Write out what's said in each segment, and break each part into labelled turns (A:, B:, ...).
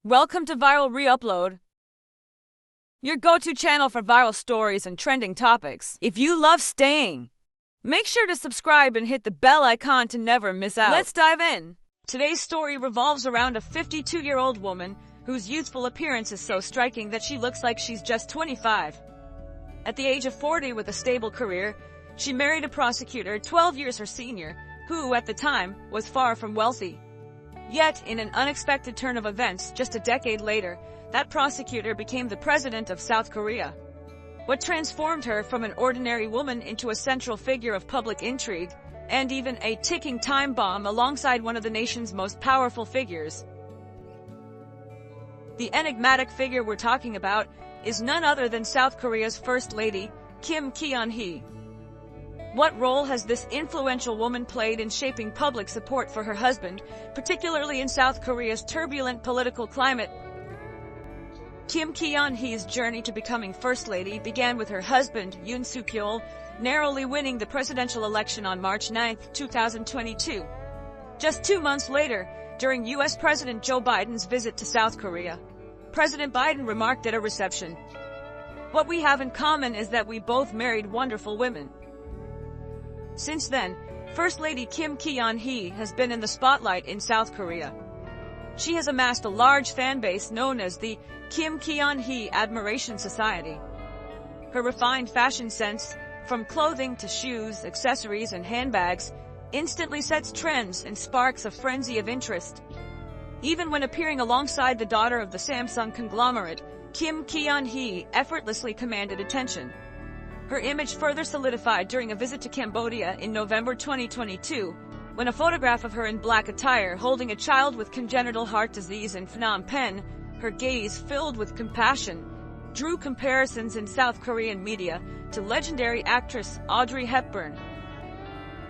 A: Welcome to Viral Reupload, your go-to channel for viral stories and trending topics. If you love staying, make sure to subscribe and hit the bell icon to never miss out. Let's dive in. Today's story revolves around a 52-year-old woman whose youthful appearance is so striking that she looks like she's just 25. At the age of 40, with a stable career, she married a prosecutor 12 years her senior, who, at the time, was far from wealthy. Yet, in an unexpected turn of events, just a decade later, that prosecutor became the president of South Korea. What transformed her from an ordinary woman into a central figure of public intrigue, and even a ticking time bomb alongside one of the nation's most powerful figures. The enigmatic figure we're talking about is none other than South Korea's First Lady, Kim Ki-yeon-hee. What role has this influential woman played in shaping public support for her husband, particularly in South Korea's turbulent political climate? Kim Ki-yeon-hee's journey to becoming First Lady began with her husband, Yoon Suk-yeol, narrowly winning the presidential election on March 9, 2022. Just 2 months later, during U.S. President Joe Biden's visit to South Korea, President Biden remarked at a reception, "What we have in common is that we both married wonderful women." Since then, First Lady Kim Ki-yeon-hee has been in the spotlight in South Korea. She has amassed a large fan base known as the Kim Ki-yeon-hee Admiration Society. Her refined fashion sense, from clothing to shoes, accessories, and handbags, instantly sets trends and sparks a frenzy of interest. Even when appearing alongside the daughter of the Samsung conglomerate, Kim Ki-yeon-hee effortlessly commanded attention. Her image further solidified during a visit to Cambodia in November 2022, when a photograph of her in black attire holding a child with congenital heart disease in Phnom Penh, her gaze filled with compassion, drew comparisons in South Korean media to legendary actress Audrey Hepburn.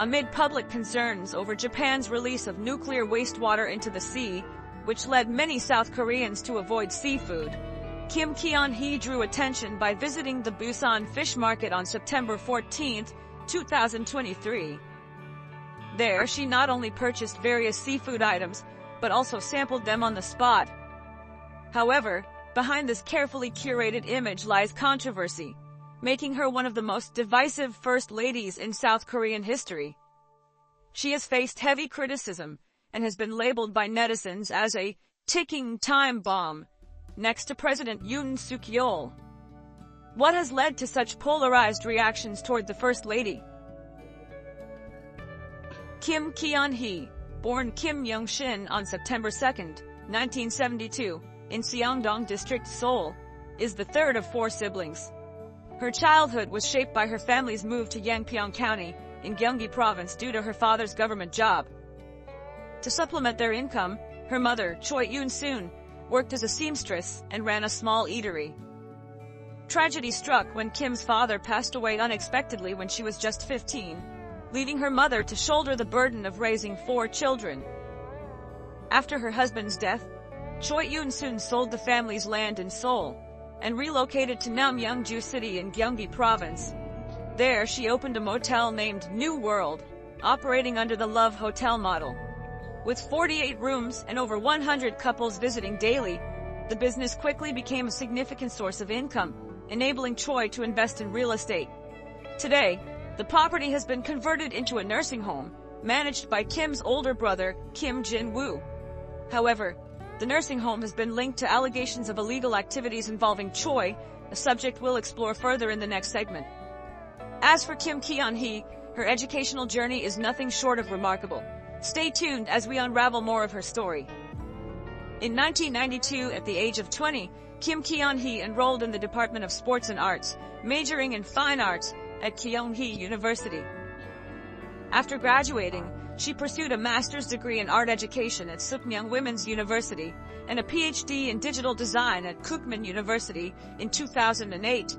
A: Amid public concerns over Japan's release of nuclear wastewater into the sea, which led many South Koreans to avoid seafood, Kim Ki-yeon-hee drew attention by visiting the Busan fish market on September 14, 2023. There, she not only purchased various seafood items, but also sampled them on the spot. However, behind this carefully curated image lies controversy, making her one of the most divisive first ladies in South Korean history. She has faced heavy criticism and has been labeled by netizens as a ticking time bomb, next to President Yoon Suk-yeol. What has led to such polarized reactions toward the First Lady? Kim Ki-yeon-hee, born Kim Young-shin on September 2, 1972, in Seongdong District, Seoul, is the third of 4 siblings. Her childhood was shaped by her family's move to Yangpyeong County, in Gyeonggi Province due to her father's government job. To supplement their income, her mother, Choi Yoon-soon, worked as a seamstress and ran a small eatery. Tragedy struck when Kim's father passed away unexpectedly when she was just 15, leaving her mother to shoulder the burden of raising 4 children. After her husband's death, Choi Yoon-soon sold the family's land in Seoul and relocated to Namyeongju City in Gyeonggi Province. There, she opened a motel named New World, operating under the Love Hotel model. With 48 rooms and over 100 couples visiting daily, the business quickly became a significant source of income, enabling Choi to invest in real estate. Today, the property has been converted into a nursing home, managed by Kim's older brother, Kim Jin-woo. However, the nursing home has been linked to allegations of illegal activities involving Choi, a subject we'll explore further in the next segment. As for Kim Ki-yeon-hee, her educational journey is nothing short of remarkable. Stay tuned as we unravel more of her story. In 1992, at the age of 20, Kim Ki-yeon-hee enrolled in the Department of Sports and Arts, majoring in Fine Arts at Kyunghee University. After graduating, she pursued a master's degree in art education at Sukmyung Women's University and a PhD in digital design at Kookmin University in 2008.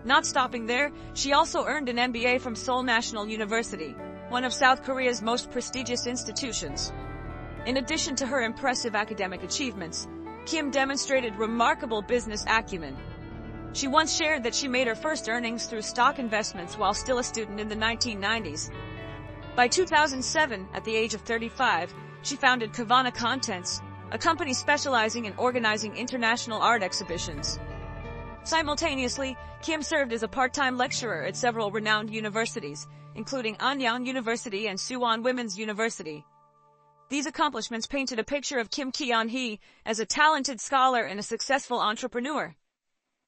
A: Not stopping there, she also earned an MBA from Seoul National University, one of South Korea's most prestigious institutions. In addition to her impressive academic achievements, Kim demonstrated remarkable business acumen. She once shared that she made her first earnings through stock investments while still a student in the 1990s. By 2007, at the age of 35, she founded Kavana Contents, a company specializing in organizing international art exhibitions. Simultaneously, Kim served as a part-time lecturer at several renowned universities, including Anyang University and Suwon Women's University. These accomplishments painted a picture of Kim Ki-on-hee as a talented scholar and a successful entrepreneur.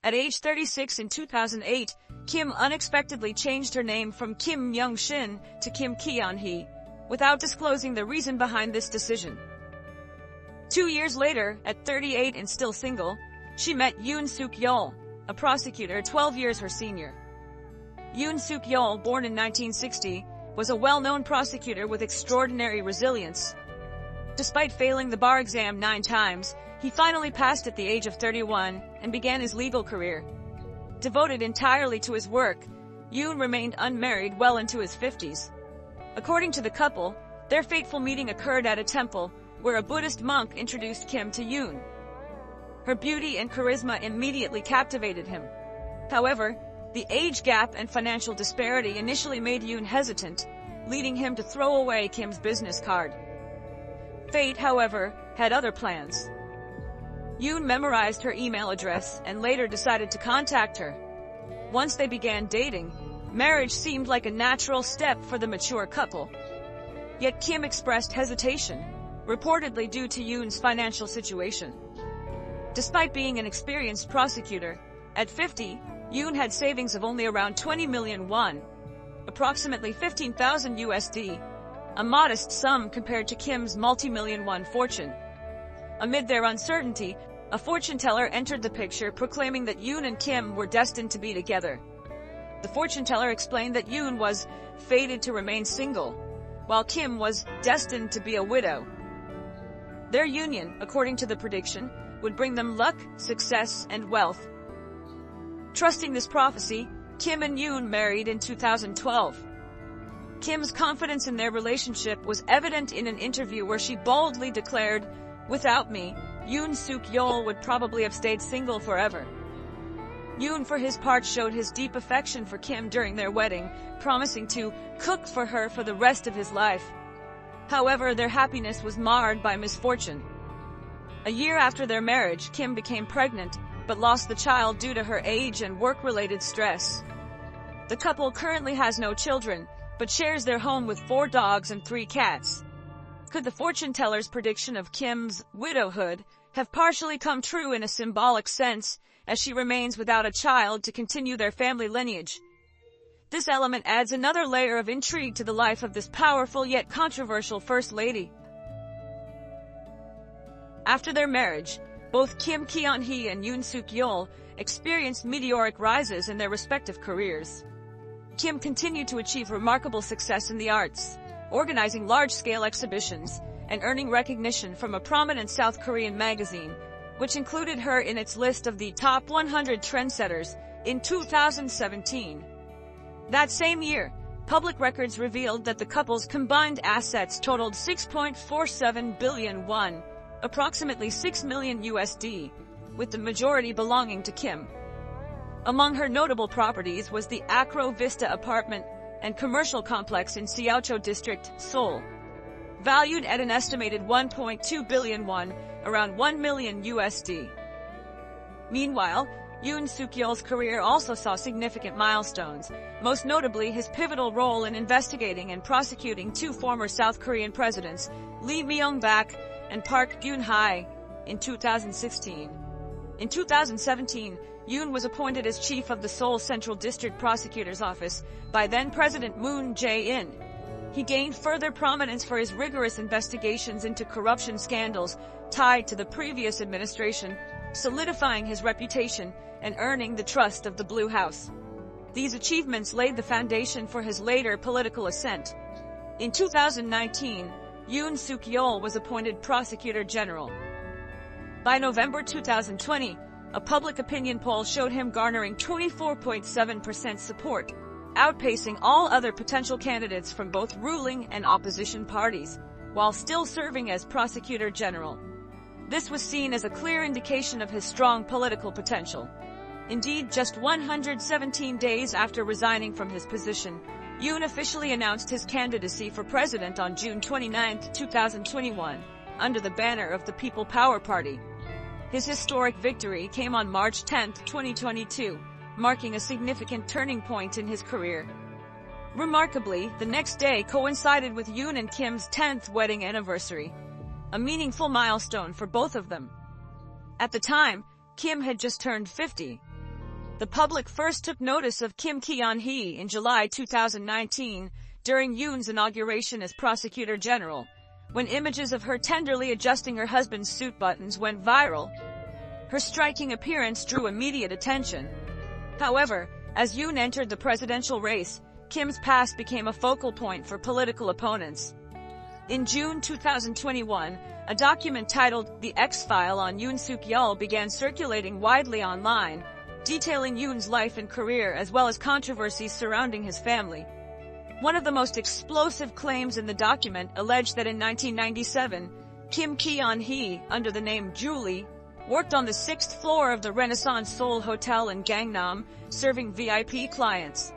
A: At age 36 in 2008, Kim unexpectedly changed her name from Kim Young-shin to Kim Ki-on-hee, without disclosing the reason behind this decision. 2 years later, at 38 and still single, she met Yoon Suk-yeol, a prosecutor 12 years her senior. Yoon Suk-yeol, born in 1960, was a well-known prosecutor with extraordinary resilience. Despite failing the bar exam 9 times, he finally passed at the age of 31 and began his legal career. Devoted entirely to his work, Yoon remained unmarried well into his 50s. According to the couple, their fateful meeting occurred at a temple, where a Buddhist monk introduced Kim to Yoon. Her beauty and charisma immediately captivated him. However, the age gap and financial disparity initially made Yoon hesitant, leading him to throw away Kim's business card. Fate, however, had other plans. Yoon memorized her email address and later decided to contact her. Once they began dating, marriage seemed like a natural step for the mature couple. Yet Kim expressed hesitation, reportedly due to Yoon's financial situation. Despite being an experienced prosecutor, at 50, Yoon had savings of only around 20 million won, approximately 15,000 USD, a modest sum compared to Kim's multi-million won fortune. Amid their uncertainty, a fortune teller entered the picture proclaiming that Yoon and Kim were destined to be together. The fortune teller explained that Yoon was fated to remain single, while Kim was destined to be a widow. Their union, according to the prediction, would bring them luck, success, and wealth. Trusting this prophecy, Kim and Yoon married in 2012. Kim's confidence in their relationship was evident in an interview where she boldly declared, "Without me, Yoon Suk-yeol would probably have stayed single forever." Yoon, for his part, showed his deep affection for Kim during their wedding, promising to cook for her for the rest of his life. However, their happiness was marred by misfortune. A year after their marriage, Kim became pregnant, but lost the child due to her age and work-related stress. The couple currently has no children, but shares their home with 4 dogs and 3 cats. Could the fortune teller's prediction of Kim's widowhood have partially come true in a symbolic sense, as she remains without a child to continue their family lineage? This element adds another layer of intrigue to the life of this powerful yet controversial First Lady. After their marriage, both Kim Ki-on-hee and Yoon Suk-yeol experienced meteoric rises in their respective careers. Kim continued to achieve remarkable success in the arts, organizing large-scale exhibitions and earning recognition from a prominent South Korean magazine, which included her in its list of the top 100 trendsetters in 2017. That same year, public records revealed that the couple's combined assets totaled 6.47 billion won, approximately 6 million USD, with the majority belonging to Kim. Among her notable properties was the Acro Vista apartment and commercial complex in Seocho District, Seoul, valued at an estimated 1.2 billion won, around 1 million USD. Meanwhile, Yoon Suk-yeol's career also saw significant milestones, most notably his pivotal role in investigating and prosecuting 2 former South Korean presidents, Lee Myung-bak and Park Geun-hye, in 2016. In 2017, Yoon was appointed as chief of the Seoul Central District Prosecutor's Office by then-President Moon Jae-in. He gained further prominence for his rigorous investigations into corruption scandals tied to the previous administration, solidifying his reputation and earning the trust of the Blue House. These achievements laid the foundation for his later political ascent. In 2019, Yoon Suk-yeol was appointed Prosecutor General. By November 2020, a public opinion poll showed him garnering 24.7% support, outpacing all other potential candidates from both ruling and opposition parties, while still serving as Prosecutor General. This was seen as a clear indication of his strong political potential. Indeed, just 117 days after resigning from his position, Yoon officially announced his candidacy for president on June 29, 2021. under the banner of the People Power Party. His historic victory came on March 10, 2022, marking a significant turning point in his career. Remarkably, the next day coincided with Yoon and Kim's 10th wedding anniversary, a meaningful milestone for both of them. At the time, Kim had just turned 50. The public first took notice of Kim Ki-yeon-hee in July 2019 during Yoon's inauguration as Prosecutor General, when images of her tenderly adjusting her husband's suit buttons went viral. Her striking appearance drew immediate attention. However, as Yoon entered the presidential race, Kim's past became a focal point for political opponents. In June 2021, a document titled The X-File on Yoon Suk-yeol began circulating widely online, detailing Yoon's life and career as well as controversies surrounding his family. One of the most explosive claims in the document alleged that in 1997, Kim Ki-yeon-hee, under the name Julie, worked on the 6th floor of the Renaissance Seoul Hotel in Gangnam, serving VIP clients.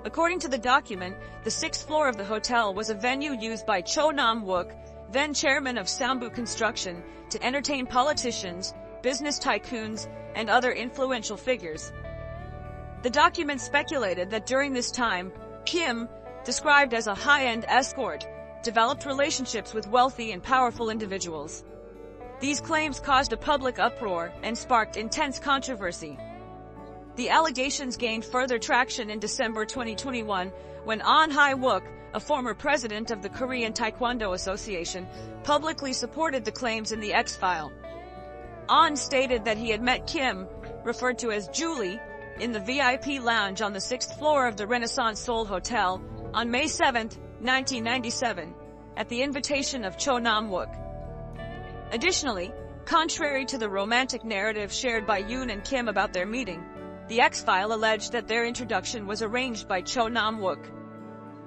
A: According to the document, the 6th floor of the hotel was a venue used by Cho Nam-wook, then chairman of Sambu Construction, to entertain politicians, business tycoons, and other influential figures. The document speculated that during this time, Kim, described as a high-end escort, developed relationships with wealthy and powerful individuals. These claims caused a public uproar and sparked intense controversy. The allegations gained further traction in December 2021 when Ahn Hae-wook, a former president of the Korean Taekwondo Association, publicly supported the claims in the X-File. Ahn stated that he had met Kim, referred to as Julie, in the VIP lounge on the 6th floor of the Renaissance Seoul Hotel on May 7, 1997, at the invitation of Cho Nam-wook. Additionally, contrary to the romantic narrative shared by Yoon and Kim about their meeting, the X-File alleged that their introduction was arranged by Cho Nam-wook.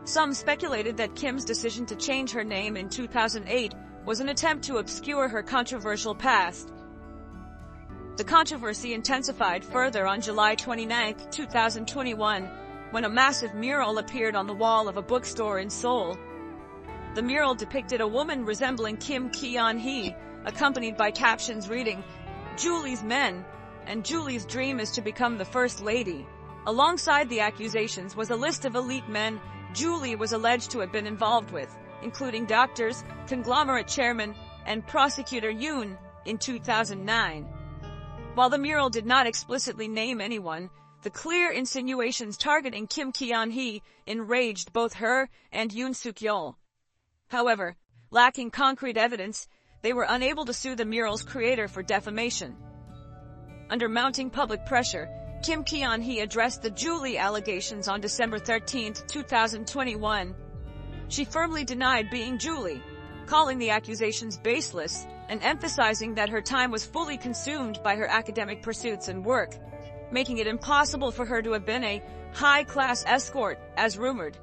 A: Some speculated that Kim's decision to change her name in 2008 was an attempt to obscure her controversial past. The controversy intensified further on July 29, 2021, when a massive mural appeared on the wall of a bookstore in Seoul. The mural depicted a woman resembling Kim Ki-yeon-hee, accompanied by captions reading, "Julie's men," and "Julie's dream is to become the First Lady." Alongside the accusations was a list of elite men Julie was alleged to have been involved with, including doctors, conglomerate chairman, and prosecutor Yoon in 2009. While the mural did not explicitly name anyone, the clear insinuations targeting Kim Ki-yeon-hee enraged both her and Yoon Suk-yeol. However, lacking concrete evidence, they were unable to sue the mural's creator for defamation. Under mounting public pressure, Kim Ki-yeon-hee addressed the Julie allegations on December 13, 2021. She firmly denied being Julie, calling the accusations baseless and emphasizing that her time was fully consumed by her academic pursuits and work, making it impossible for her to have been a high-class escort, as rumored.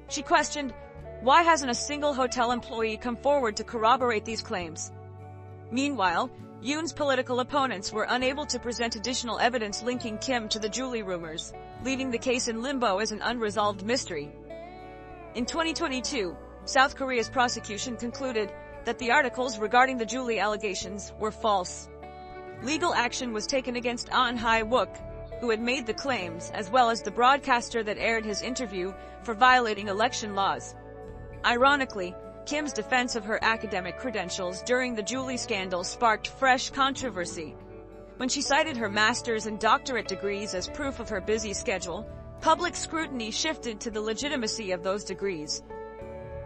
A: She questioned, why hasn't a single hotel employee come forward to corroborate these claims? Meanwhile, Yoon's political opponents were unable to present additional evidence linking Kim to the Julie rumors, leaving the case in limbo as an unresolved mystery. In 2022, South Korea's prosecution concluded that the articles regarding the Julie allegations were false. Legal action was taken against Ahn Hae-wook, who had made the claims, as well as the broadcaster that aired his interview, for violating election laws. Ironically, Kim's defense of her academic credentials during the Julie scandal sparked fresh controversy. When she cited her master's and doctorate degrees as proof of her busy schedule, public scrutiny shifted to the legitimacy of those degrees.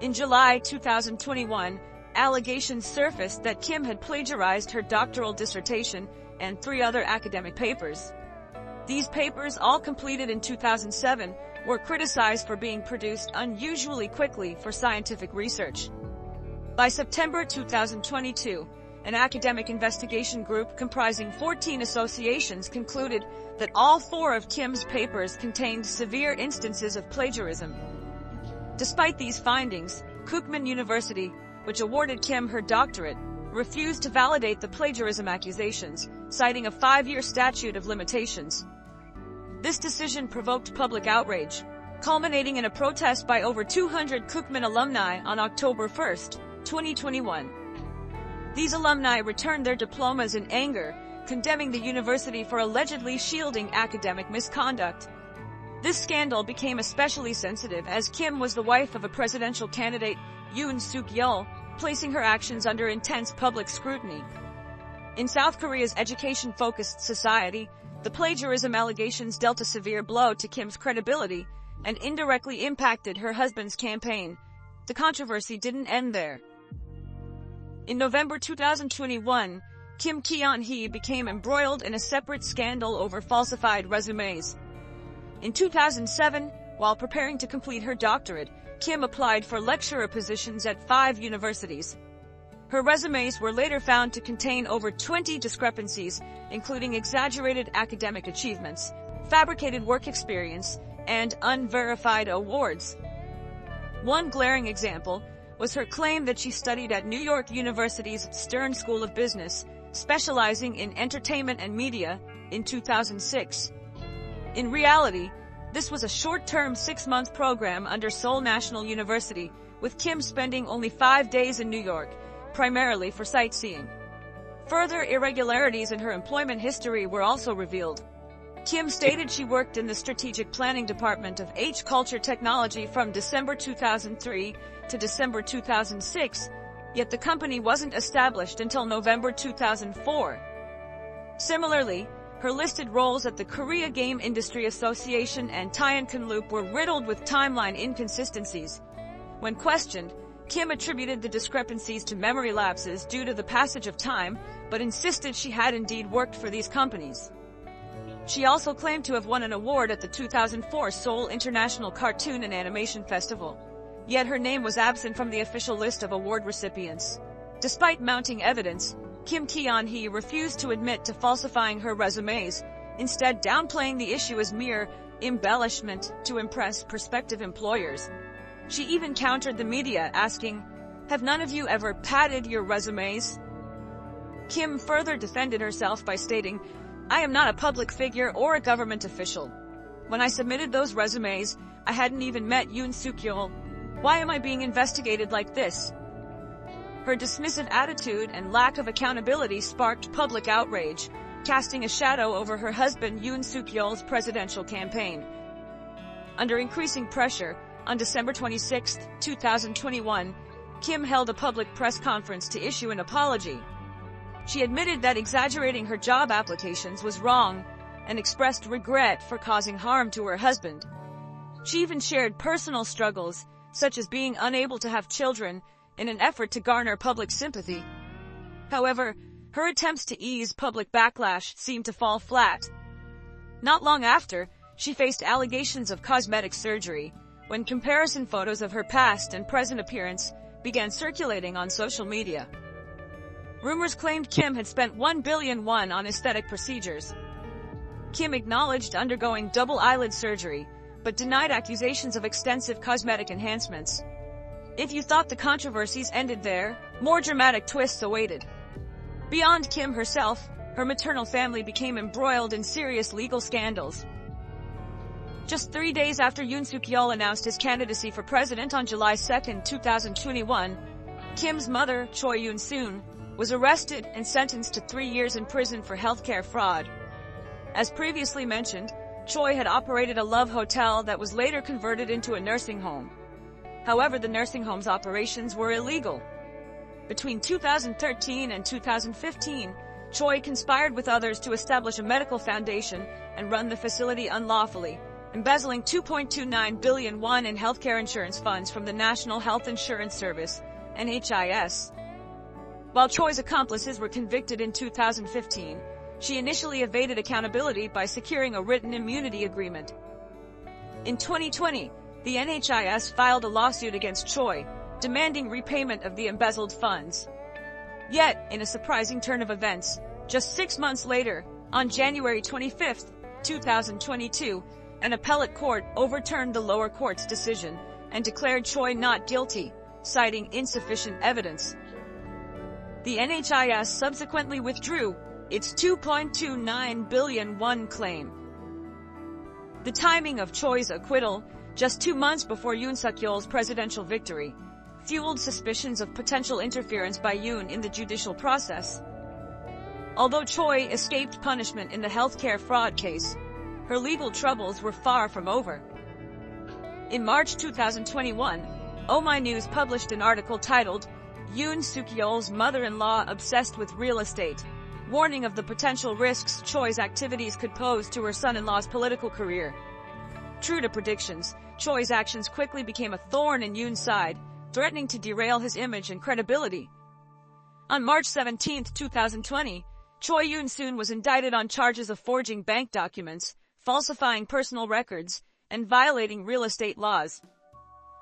A: In July 2021, allegations surfaced that Kim had plagiarized her doctoral dissertation and 3 other academic papers. These papers, all completed in 2007, were criticized for being produced unusually quickly for scientific research. By September 2022, an academic investigation group comprising 14 associations concluded that all 4 of Kim's papers contained severe instances of plagiarism. Despite these findings, Kookmin University, which awarded Kim her doctorate, refused to validate the plagiarism accusations, citing a 5-year statute of limitations. This decision provoked public outrage, culminating in a protest by over 200 Kookmin alumni on October 1. 2021. These alumni returned their diplomas in anger, condemning the university for allegedly shielding academic misconduct. This scandal became especially sensitive as Kim was the wife of a presidential candidate, Yoon Suk-yeol, placing her actions under intense public scrutiny. In South Korea's education-focused society, the plagiarism allegations dealt a severe blow to Kim's credibility and indirectly impacted her husband's campaign. The controversy didn't end there. In November 2021, Kim Ki-yeon-hee became embroiled in a separate scandal over falsified resumes. In 2007, while preparing to complete her doctorate, Kim applied for lecturer positions at 5 universities. Her resumes were later found to contain over 20 discrepancies, including exaggerated academic achievements, fabricated work experience, and unverified awards. One glaring example was her claim that she studied at New York University's Stern School of Business, specializing in entertainment and media, in 2006. In reality, this was a short-term 6-month program under Seoul National University, with Kim spending only 5 days in New York, primarily for sightseeing. Further irregularities in her employment history were also revealed. Kim stated she worked in the Strategic Planning Department of H Culture Technology from December 2003 to December 2006, yet the company wasn't established until November 2004. Similarly, her listed roles at the Korea Game Industry Association and Tyeonkan Loop were riddled with timeline inconsistencies. When questioned, Kim attributed the discrepancies to memory lapses due to the passage of time, but insisted she had indeed worked for these companies. She also claimed to have won an award at the 2004 Seoul International Cartoon and Animation Festival, yet her name was absent from the official list of award recipients. Despite mounting evidence, Kim Ki-yeon-hee refused to admit to falsifying her resumes, instead downplaying the issue as mere embellishment to impress prospective employers. She even countered the media, asking, "Have none of you ever padded your resumes?" Kim further defended herself by stating, "I am not a public figure or a government official. When I submitted those resumes, I hadn't even met Yoon Suk-yeol. Why am I being investigated like this?" Her dismissive attitude and lack of accountability sparked public outrage, casting a shadow over her husband Yoon Suk-yeol's presidential campaign. Under increasing pressure, on December 26, 2021, Kim held a public press conference to issue an apology. She admitted that exaggerating her job applications was wrong and expressed regret for causing harm to her husband. She even shared personal struggles, such as being unable to have children, in an effort to garner public sympathy. However, her attempts to ease public backlash seemed to fall flat. Not long after, she faced allegations of cosmetic surgery, when comparison photos of her past and present appearance began circulating on social media. Rumors claimed Kim had spent 1 billion won on aesthetic procedures. Kim acknowledged undergoing double eyelid surgery, but denied accusations of extensive cosmetic enhancements. If you thought the controversies ended there, more dramatic twists awaited. Beyond Kim herself, her maternal family became embroiled in serious legal scandals. Just 3 days after Yoon Suk-yeol announced his candidacy for president on July 2, 2021, Kim's mother, Choi Yoon-soon, was arrested and sentenced to 3 years in prison for healthcare fraud. As previously mentioned, Choi had operated a love hotel that was later converted into a nursing home. However, the nursing home's operations were illegal. Between 2013 and 2015, Choi conspired with others to establish a medical foundation and run the facility unlawfully, embezzling 2.29 billion won in healthcare insurance funds from the National Health Insurance Service, NHIS. While Choi's accomplices were convicted in 2015, she initially evaded accountability by securing a written immunity agreement. In 2020, the NHIS filed a lawsuit against Choi, demanding repayment of the embezzled funds. Yet, in a surprising turn of events, just 6 months later, on January 25, 2022, an appellate court overturned the lower court's decision and declared Choi not guilty, citing insufficient evidence. The NHIS subsequently withdrew its 2.29 billion won claim. The timing of Choi's acquittal, just 2 months before Yoon Suk-yeol's presidential victory, fueled suspicions of potential interference by Yoon in the judicial process. Although Choi escaped punishment in the healthcare fraud case, her legal troubles were far from over. In March 2021, Oh My News published an article titled, "Yoon Suk-yeol's Mother-in-Law Obsessed with Real Estate," warning of the potential risks Choi's activities could pose to her son-in-law's political career. True to predictions, Choi's actions quickly became a thorn in Yoon's side, threatening to derail his image and credibility. On March 17, 2020, Choi Yoon-soon was indicted on charges of forging bank documents, falsifying personal records, and violating real estate laws.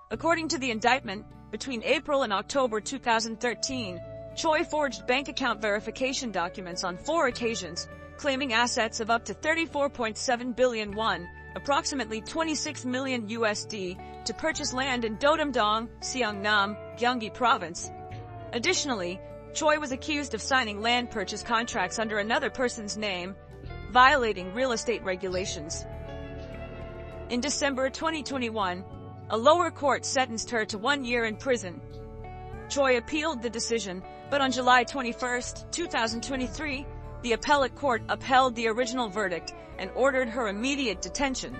A: According to the indictment, between April and October 2013, Choi forged bank account verification documents on 4 occasions, claiming assets of up to 34.7 billion won, approximately 26 million USD, to purchase land in Dodam-dong, Seongnam, Gyeonggi Province. Additionally, Choi was accused of signing land purchase contracts under another person's name, violating real estate regulations. In December 2021, a lower court sentenced her to 1 year in prison. Choi appealed the decision, but on July 21, 2023, the appellate court upheld the original verdict and ordered her immediate detention.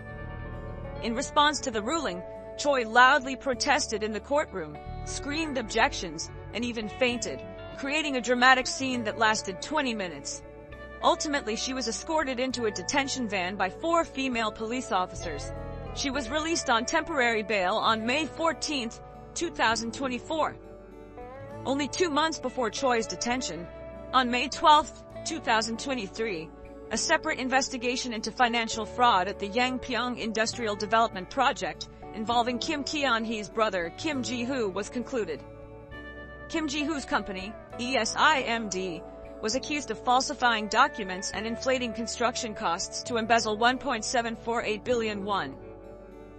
A: In response to the ruling, Choi loudly protested in the courtroom, screamed objections, and even fainted, creating a dramatic scene that lasted 20 minutes. Ultimately, she was escorted into a detention van by 4 female police officers. She was released on temporary bail on May 14, 2024. Only 2 months before Choi's detention, on May 12, 2023, a separate investigation into financial fraud at the Yangpyeong Industrial Development Project involving Kim Ki-on-hee's brother Kim Ji-hoo was concluded. Kim Ji-hoo's company, ESIMD, was accused of falsifying documents and inflating construction costs to embezzle 1.748 billion won.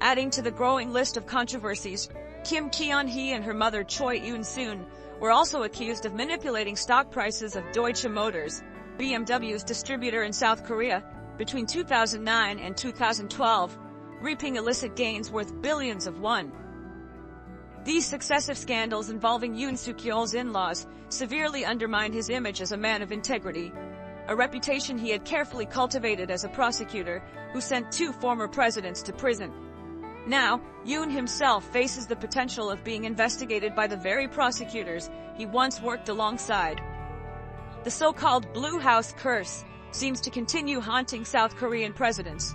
A: Adding to the growing list of controversies, Kim Ki-on-hee and her mother Choi Yoon-soon were also accused of manipulating stock prices of Deutsche Motors, BMW's distributor in South Korea, between 2009 and 2012, reaping illicit gains worth billions of won. These successive scandals involving Yoon Suk-yeol's in-laws severely undermined his image as a man of integrity, a reputation he had carefully cultivated as a prosecutor who sent 2 former presidents to prison. Now, Yoon himself faces the potential of being investigated by the very prosecutors he once worked alongside. The so-called Blue House curse seems to continue haunting South Korean presidents.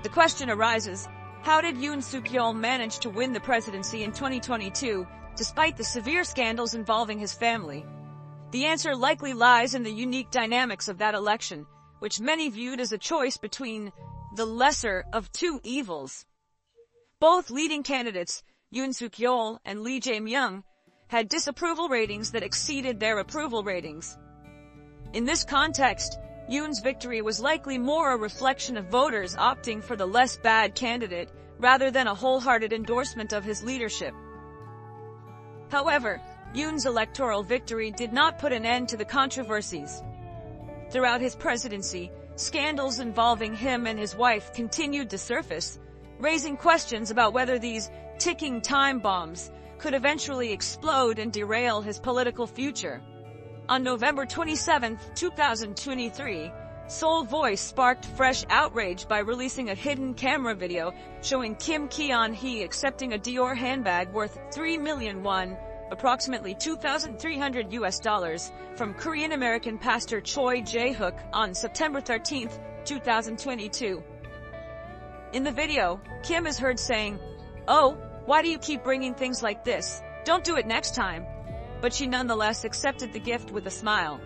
A: The question arises, how did Yoon Suk-yeol manage to win the presidency in 2022, despite the severe scandals involving his family? The answer likely lies in the unique dynamics of that election, which many viewed as a choice between the lesser of 2 evils. Both leading candidates, Yoon Suk-yeol and Lee Jae-myung, had disapproval ratings that exceeded their approval ratings. In this context, Yoon's victory was likely more a reflection of voters opting for the less bad candidate rather than a wholehearted endorsement of his leadership. However, Yoon's electoral victory did not put an end to the controversies. Throughout his presidency, scandals involving him and his wife continued to surface, raising questions about whether these ticking time bombs could eventually explode and derail his political future. On November 27, 2023, Seoul Voice sparked fresh outrage by releasing a hidden camera video showing Kim Ki-on-hee accepting a Dior handbag worth 3 million won, approximately $2,300 from Korean-American pastor Choi Jae-hook on September 13, 2022. In the video, Kim is heard saying, "Oh, why do you keep bringing things like this? Don't do it next time." But she nonetheless accepted the gift with a smile.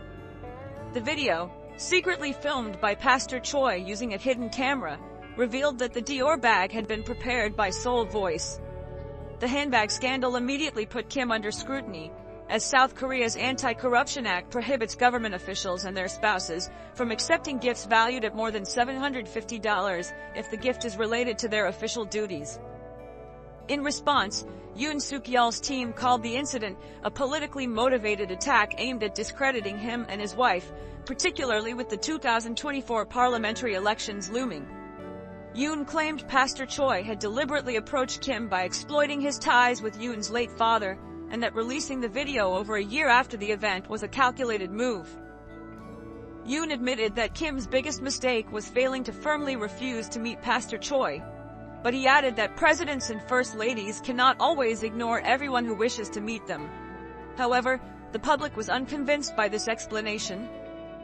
A: The video, secretly filmed by Pastor Choi using a hidden camera, revealed that the Dior bag had been prepared by Seoul Voice. The handbag scandal immediately put Kim under scrutiny, as South Korea's Anti-Corruption Act prohibits government officials and their spouses from accepting gifts valued at more than $750 if the gift is related to their official duties. In response, Yoon Suk-yeol's team called the incident a politically motivated attack aimed at discrediting him and his wife, particularly with the 2024 parliamentary elections looming. Yoon claimed Pastor Choi had deliberately approached Kim by exploiting his ties with Yoon's late father, and that releasing the video over a year after the event was a calculated move. Yoon admitted that Kim's biggest mistake was failing to firmly refuse to meet Pastor Choi, but he added that presidents and first ladies cannot always ignore everyone who wishes to meet them. However, the public was unconvinced by this explanation.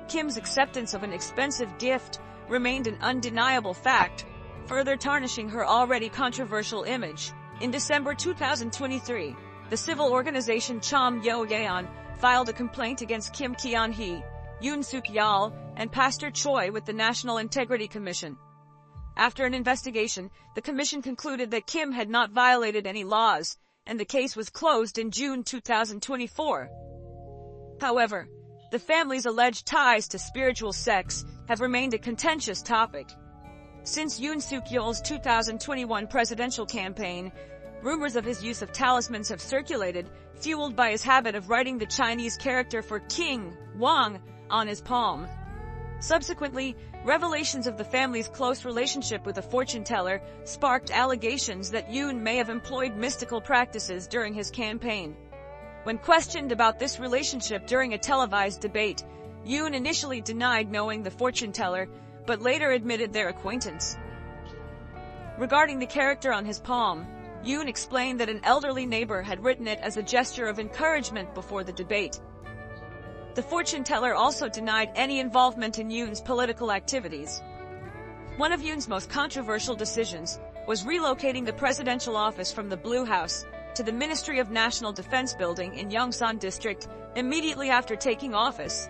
A: Kim's acceptance of an expensive gift remained an undeniable fact, further tarnishing her already controversial image. In December 2023, the civil organization Chom Yo Yeon filed a complaint against Kim Ki-an-hee, Yoon Suk-yeol, and Pastor Choi with the National Integrity Commission. After an investigation, the commission concluded that Kim had not violated any laws, and the case was closed in June 2024. However, the family's alleged ties to spiritual sex have remained a contentious topic. Since Yoon Suk-yeol's 2021 presidential campaign, rumors of his use of talismans have circulated, fueled by his habit of writing the Chinese character for King, Wang, on his palm. Subsequently, revelations of the family's close relationship with a fortune teller sparked allegations that Yoon may have employed mystical practices during his campaign. When questioned about this relationship during a televised debate, Yoon initially denied knowing the fortune teller, but later admitted their acquaintance. Regarding the character on his palm, Yoon explained that an elderly neighbor had written it as a gesture of encouragement before the debate. The fortune teller also denied any involvement in Yoon's political activities. One of Yoon's most controversial decisions was relocating the presidential office from the Blue House to the Ministry of National Defense building in Yongsan District immediately after taking office.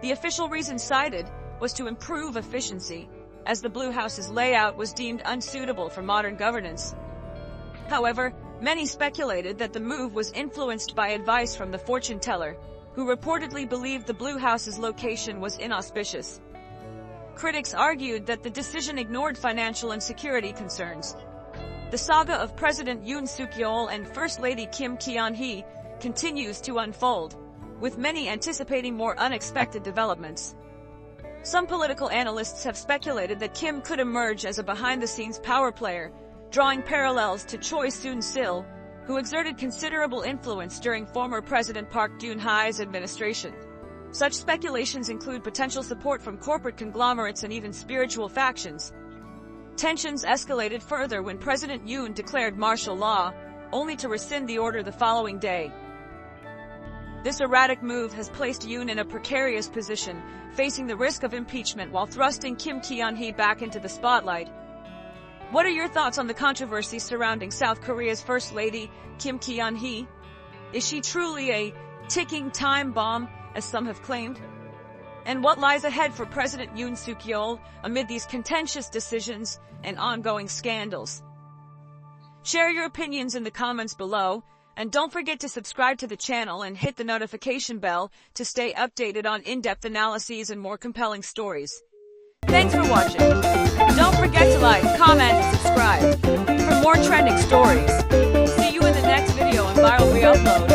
A: The official reason cited was to improve efficiency, as the Blue House's layout was deemed unsuitable for modern governance. However, many speculated that the move was influenced by advice from the fortune teller, who reportedly believed the Blue House's location was inauspicious. Critics argued that the decision ignored financial and security concerns. The saga of President Yoon Suk-yeol and First Lady Kim Ki-an-hee continues to unfold, with many anticipating more unexpected developments. Some political analysts have speculated that Kim could emerge as a behind-the-scenes power player, drawing parallels to Choi Soon-sil, who exerted considerable influence during former President Park Geun-hye's administration. Such speculations include potential support from corporate conglomerates and even spiritual factions. Tensions escalated further when President Yoon declared martial law, only to rescind the order the following day. This erratic move has placed Yoon in a precarious position, facing the risk of impeachment while thrusting Kim Ki-an-hee back into the spotlight. What are your thoughts on the controversy surrounding South Korea's First Lady, Kim Ki-an-hee? Is she truly a ticking time bomb, as some have claimed? And what lies ahead for President Yoon Suk-yeol amid these contentious decisions and ongoing scandals? Share your opinions in the comments below, and don't forget to subscribe to the channel and hit the notification bell to stay updated on in-depth analyses and more compelling stories. Thanks for watching. Don't forget to like, comment, and subscribe for more trending stories. See you in the next video on Viral Reupload.